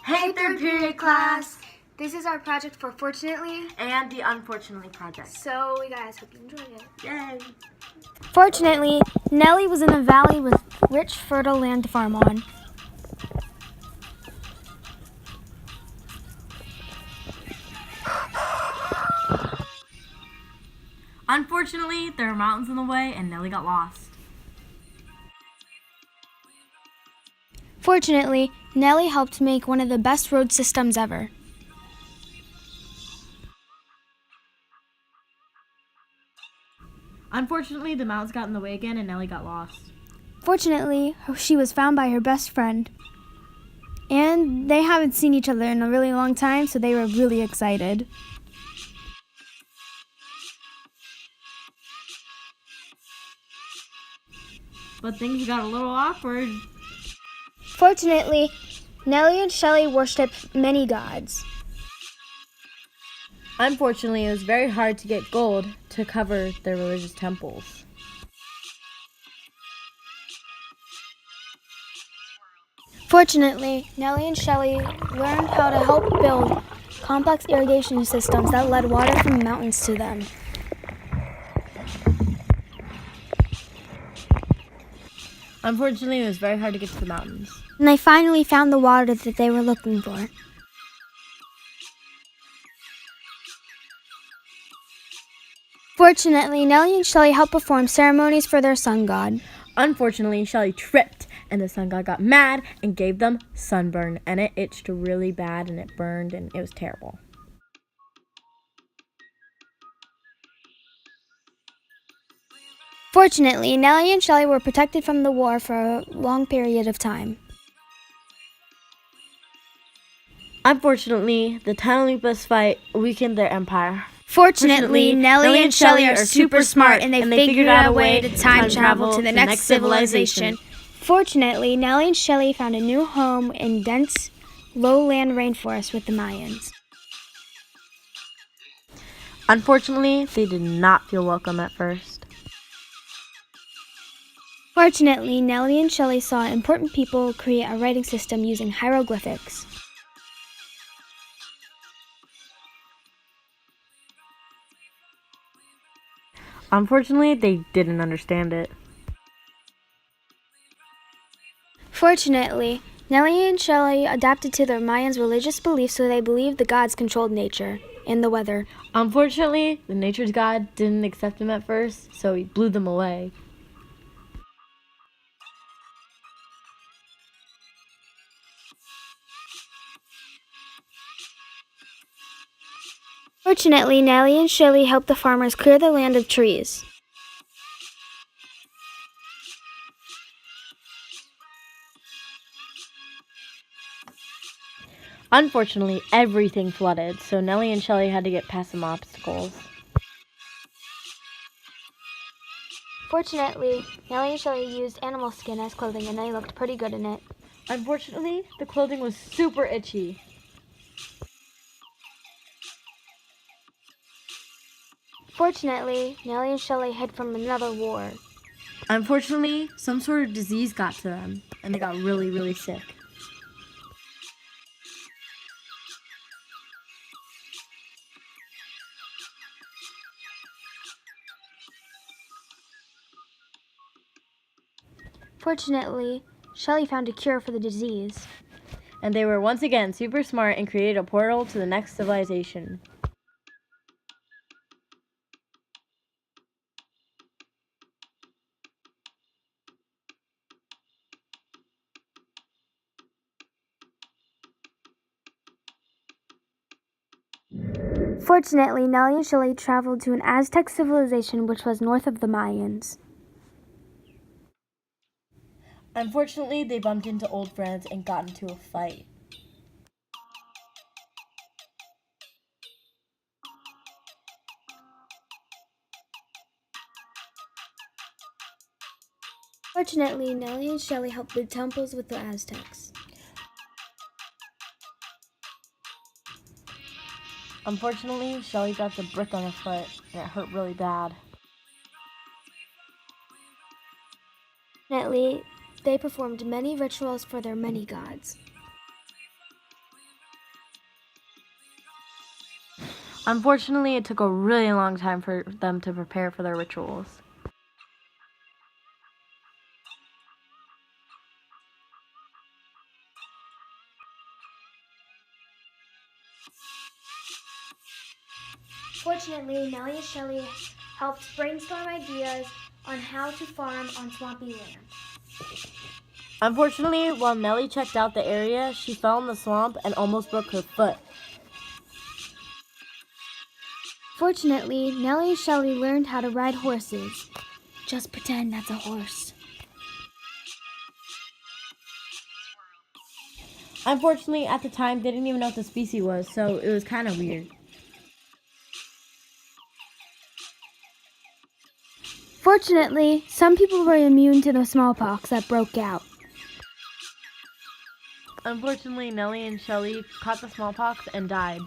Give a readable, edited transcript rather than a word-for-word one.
Hey, third period class! This is our project for Fortunately and the Unfortunately project. So we guys hope you enjoy it. Yay! Fortunately, Nellie was in a valley with rich, fertile land to farm on. Unfortunately, there were mountains in the way and Nellie got lost. Fortunately, Nellie helped make one of the best road systems ever. Unfortunately, the mountains got in the way again and Nellie got lost. Fortunately, she was found by her best friend. And they haven't seen each other in a really long time, so they were really excited. But things got a little awkward. Fortunately, Nellie and Shelley worshipped many gods. Unfortunately, it was very hard to get gold to cover their religious temples. Fortunately, Nellie and Shelley learned how to help build complex irrigation systems that led water from mountains to them. Unfortunately, it was very hard to get to the mountains. And they finally found the water that they were looking for. Fortunately, Nellie and Shelley helped perform ceremonies for their sun god. Unfortunately, Shelley tripped and the sun god got mad and gave them sunburn, and it itched really bad and it burned and it was terrible. Fortunately, Nellie and Shelley were protected from the war for a long period of time. Unfortunately, the Tamaulipas fight weakened their empire. Fortunately, Nellie and Shelley are super smart and they figured out a way to time travel to the next civilization. Fortunately, Nellie and Shelley found a new home in dense, lowland rainforest with the Mayans. Unfortunately, they did not feel welcome at first. Fortunately, Nellie and Shelley saw important people create a writing system using hieroglyphics. Unfortunately, they didn't understand it. Fortunately, Nellie and Shelley adapted to their Mayans' religious beliefs, so they believed the gods controlled nature and the weather. Unfortunately, the nature's god didn't accept them at first, so he blew them away. Fortunately, Nellie and Shelley helped the farmers clear the land of trees. Unfortunately, everything flooded, so Nellie and Shelley had to get past some obstacles. Fortunately, Nellie and Shelley used animal skin as clothing and they looked pretty good in it. Unfortunately, the clothing was super itchy. Fortunately, Nellie and Shelley hid from another war. Unfortunately, some sort of disease got to them, and they got really, really sick. Fortunately, Shelley found a cure for the disease. And they were once again super smart and created a portal to the next civilization. Fortunately, Nellie and Shelley traveled to an Aztec civilization which was north of the Mayans. Unfortunately, they bumped into old friends and got into a fight. Fortunately, Nellie and Shelley helped build temples with the Aztecs. Unfortunately, Shelley got the brick on her foot, and it hurt really bad. Fortunately, they performed many rituals for their many gods. Unfortunately, it took a really long time for them to prepare for their rituals. Fortunately, Nellie and Shelley helped brainstorm ideas on how to farm on swampy land. Unfortunately, while Nellie checked out the area, she fell in the swamp and almost broke her foot. Fortunately, Nellie and Shelley learned how to ride horses. Just pretend that's a horse. Unfortunately, at the time, they didn't even know what the species was, so it was kind of weird. Fortunately, some people were immune to the smallpox that broke out. Unfortunately, Nellie and Shelley caught the smallpox and died.